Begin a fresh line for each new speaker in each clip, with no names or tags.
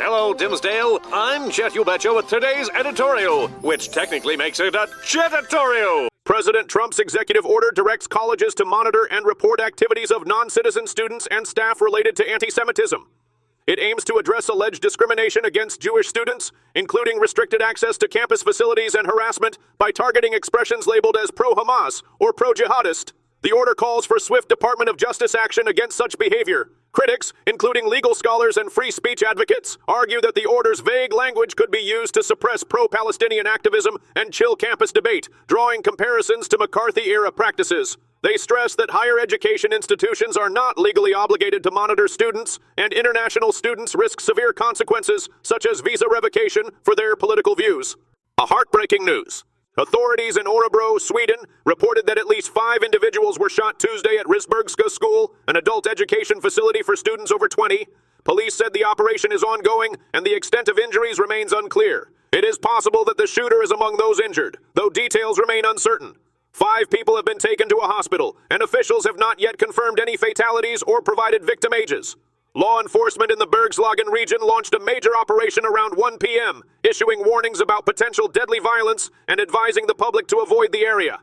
Hello, Dimsdale. I'm Jet You Betcha with today's editorial, which technically makes it a Jetatorial. President Trump's executive order directs colleges to monitor and report activities of non-citizen students and staff related to anti-Semitism. It aims to address alleged discrimination against Jewish students, including restricted access to campus facilities and harassment by targeting expressions labeled as pro-Hamas or pro-jihadist. The order calls for swift Department of Justice action against such behavior. Critics, including legal scholars and free speech advocates, argue that the order's vague language could be used to suppress pro-Palestinian activism and chill campus debate, drawing comparisons to McCarthy-era practices. They stress that higher education institutions are not legally obligated to monitor students, and international students risk severe consequences, such as visa revocation, for their political views. A heartbreaking news. Authorities in Örebro, Sweden, reported that at least 5 individuals were shot Tuesday at Risbergska School, an adult education facility for students over 20. Police said the operation is ongoing, and the extent of injuries remains unclear. It is possible that the shooter is among those injured, though details remain uncertain. 5 people have been taken to a hospital, and officials have not yet confirmed any fatalities or provided victim ages. Law enforcement in the Bergslagen region launched a major operation around 1 p.m., issuing warnings about potential deadly violence and advising the public to avoid the area.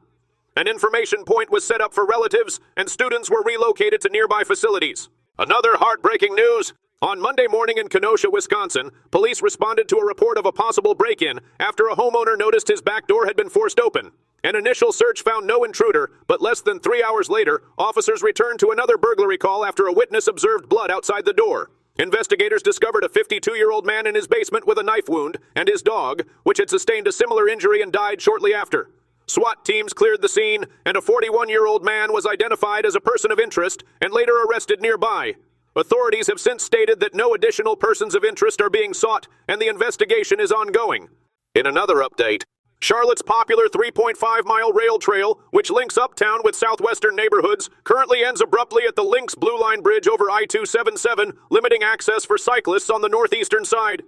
An information point was set up for relatives, and students were relocated to nearby facilities. Another heartbreaking news. On Monday morning in Kenosha, Wisconsin, police responded to a report of a possible break-in after a homeowner noticed his back door had been forced open. An initial search found no intruder, but less than 3 hours later, officers returned to another burglary call after a witness observed blood outside the door. Investigators discovered a 52-year-old man in his basement with a knife wound, and his dog, which had sustained a similar injury and died shortly after. SWAT teams cleared the scene, and a 41-year-old man was identified as a person of interest and later arrested nearby. Authorities have since stated that no additional persons of interest are being sought, and the investigation is ongoing. In another update, Charlotte's popular 3.5-mile rail trail, which links uptown with southwestern neighborhoods, currently ends abruptly at the Lynx Blue Line Bridge over I-277, limiting access for cyclists on the northeastern side.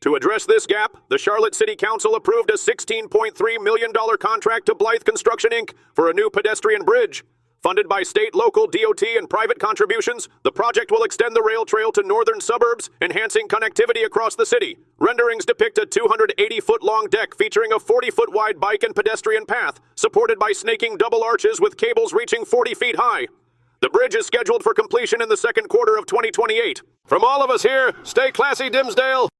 To address this gap, the Charlotte City Council approved a $16.3 million contract to Blythe Construction, Inc. for a new pedestrian bridge. Funded by state, local, DOT, and private contributions, the project will extend the rail trail to northern suburbs, enhancing connectivity across the city. Renderings depict a 280-foot-long deck featuring a 40-foot-wide bike and pedestrian path, supported by snaking double arches with cables reaching 40 feet high. The bridge is scheduled for completion in the second quarter of 2028. From all of us here, stay classy, Dimsdale!